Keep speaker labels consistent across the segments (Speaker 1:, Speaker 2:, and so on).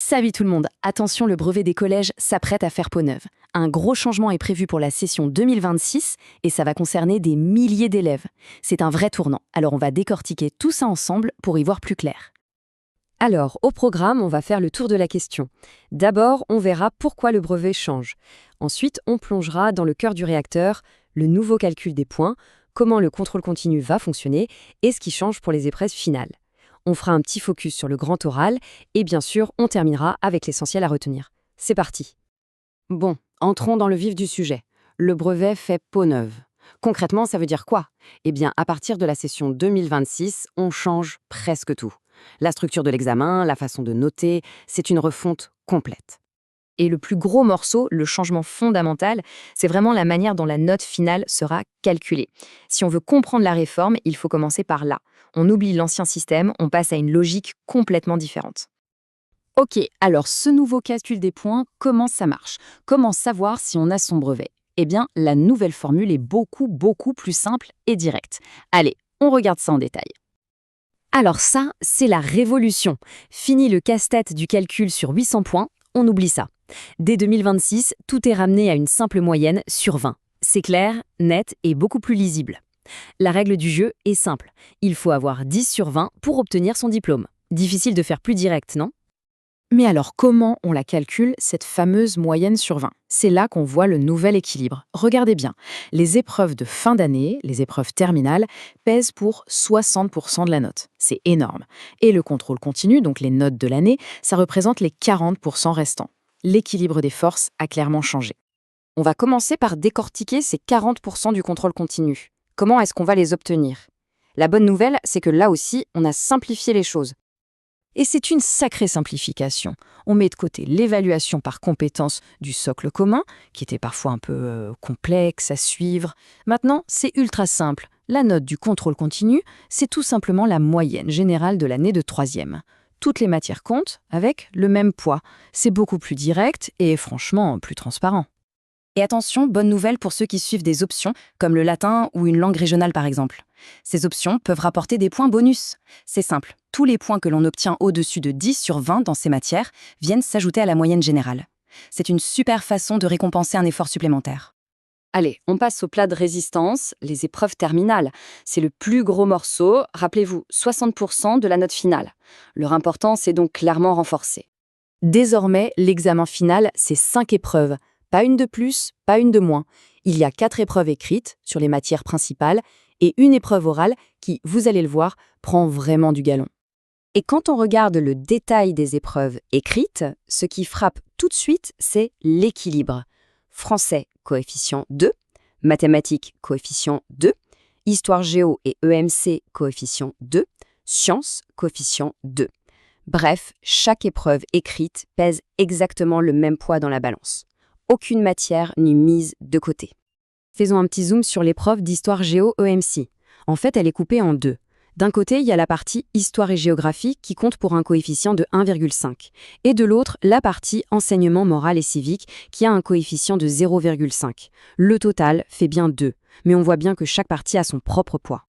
Speaker 1: Salut tout le monde, attention, le brevet des collèges s'apprête à faire peau neuve. Un gros changement est prévu pour la session 2026 et ça va concerner des milliers d'élèves. C'est un vrai tournant, alors on va décortiquer tout ça ensemble pour y voir plus clair.
Speaker 2: Alors, au programme, on va faire le tour de la question. D'abord, on verra pourquoi le brevet change. Ensuite, on plongera dans le cœur du réacteur, le nouveau calcul des points, comment le contrôle continu va fonctionner et ce qui change pour les épreuves finales. On fera un petit focus sur le grand oral et bien sûr, on terminera avec l'essentiel à retenir. C'est parti.
Speaker 1: Bon, entrons dans le vif du sujet. Le brevet fait peau neuve. Concrètement, ça veut dire quoi? Eh bien, à partir de la session 2026, on change presque tout. La structure de l'examen, la façon de noter, c'est une refonte complète. Et le plus gros morceau, le changement fondamental, c'est vraiment la manière dont la note finale sera calculée. Si on veut comprendre la réforme, il faut commencer par là. On oublie l'ancien système, on passe à une logique complètement différente. Ok, alors ce nouveau calcul des points, comment ça marche? Comment savoir si on a son brevet? Eh bien, la nouvelle formule est beaucoup plus simple et directe. Allez, on regarde ça en détail. Alors ça, c'est la révolution. Fini le casse-tête du calcul sur 800 points, on oublie ça. Dès 2026, tout est ramené à une simple moyenne sur 20. C'est clair, net et beaucoup plus lisible. La règle du jeu est simple. Il faut avoir 10 sur 20 pour obtenir son diplôme. Difficile de faire plus direct, non? Mais alors comment on la calcule, cette fameuse moyenne sur 20? C'est là qu'on voit le nouvel équilibre. Regardez bien, les épreuves de fin d'année, les épreuves terminales, pèsent pour 60% de la note. C'est énorme. Et le contrôle continu, donc les notes de l'année, ça représente les 40% restants. L'équilibre des forces a clairement changé. On va commencer par décortiquer ces 40% du contrôle continu. Comment est-ce qu'on va les obtenir? La bonne nouvelle, c'est que là aussi, on a simplifié les choses. Et c'est une sacrée simplification. On met de côté l'évaluation par compétences du socle commun, qui était parfois un peu complexe à suivre. Maintenant, c'est ultra simple. La note du contrôle continu, c'est tout simplement la moyenne générale de l'année de troisième. Toutes les matières comptent avec le même poids. C'est beaucoup plus direct et franchement plus transparent. Et attention, bonne nouvelle pour ceux qui suivent des options, comme le latin ou une langue régionale par exemple. Ces options peuvent rapporter des points bonus. C'est simple, tous les points que l'on obtient au-dessus de 10 sur 20 dans ces matières viennent s'ajouter à la moyenne générale. C'est une super façon de récompenser un effort supplémentaire. Allez, on passe au plat de résistance, les épreuves terminales. C'est le plus gros morceau, rappelez-vous, 60% de la note finale. Leur importance est donc clairement renforcée. Désormais, l'examen final, c'est 5 épreuves. Pas une de plus, pas une de moins. Il y a 4 épreuves écrites sur les matières principales et une épreuve orale qui, vous allez le voir, prend vraiment du galon. Et quand on regarde le détail des épreuves écrites, ce qui frappe tout de suite, c'est l'équilibre. Français, coefficient 2, mathématiques, coefficient 2, histoire géo et EMC, coefficient 2, sciences, coefficient 2. Bref, chaque épreuve écrite pèse exactement le même poids dans la balance. Aucune matière n'est mise de côté. Faisons un petit zoom sur l'épreuve d'histoire géo EMC. En fait, elle est coupée en deux. D'un côté, il y a la partie histoire et géographie qui compte pour un coefficient de 1,5. Et de l'autre, la partie enseignement moral et civique qui a un coefficient de 0,5. Le total fait bien 2, mais on voit bien que chaque partie a son propre poids.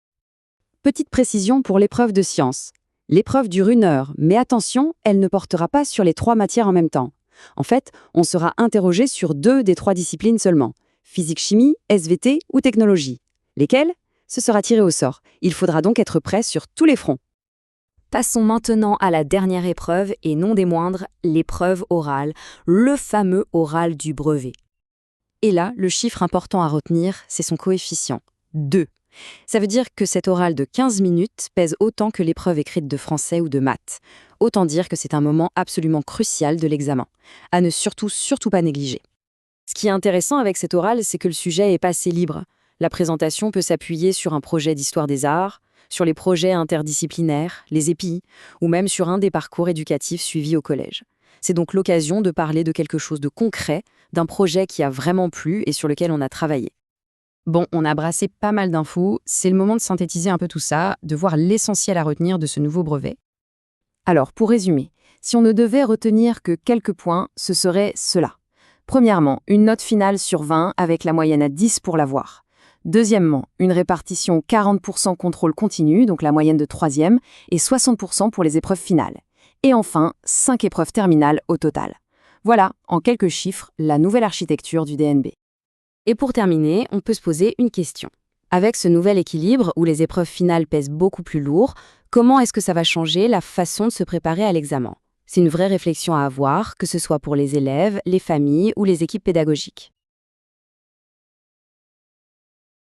Speaker 1: Petite précision pour l'épreuve de sciences. L'épreuve dure 1 heure, mais attention, elle ne portera pas sur les 3 matières en même temps. En fait, on sera interrogé sur 2 des 3 disciplines seulement, physique-chimie, SVT ou technologie. Lesquelles? Ce sera tiré au sort. Il faudra donc être prêt sur tous les fronts. Passons maintenant à la dernière épreuve, et non des moindres, l'épreuve orale, le fameux oral du brevet. Et là, le chiffre important à retenir, c'est son coefficient, 2. Ça veut dire que cet oral de 15 minutes pèse autant que l'épreuve écrite de français ou de maths. Autant dire que c'est un moment absolument crucial de l'examen, à ne surtout pas négliger. Ce qui est intéressant avec cet oral, c'est que le sujet est pas assez libre. La présentation peut s'appuyer sur un projet d'histoire des arts, sur les projets interdisciplinaires, les EPI, ou même sur un des parcours éducatifs suivis au collège. C'est donc l'occasion de parler de quelque chose de concret, d'un projet qui a vraiment plu et sur lequel on a travaillé. Bon, on a brassé pas mal d'infos, c'est le moment de synthétiser un peu tout ça, de voir l'essentiel à retenir de ce nouveau brevet. Alors, pour résumer, si on ne devait retenir que quelques points, ce serait cela. Premièrement, une note finale sur 20 avec la moyenne à 10 pour l'avoir. Deuxièmement, une répartition 40% contrôle continu, donc la moyenne de troisième, et 60% pour les épreuves finales.
Speaker 3: Et enfin, 5 épreuves terminales au total. Voilà, en quelques chiffres, la nouvelle architecture du DNB.
Speaker 2: Et pour terminer, on peut se poser une question. Avec ce nouvel équilibre où les épreuves finales pèsent beaucoup plus lourd, comment est-ce que ça va changer la façon de se préparer à l'examen? C'est une vraie réflexion à avoir, que ce soit pour les élèves, les familles ou les équipes pédagogiques.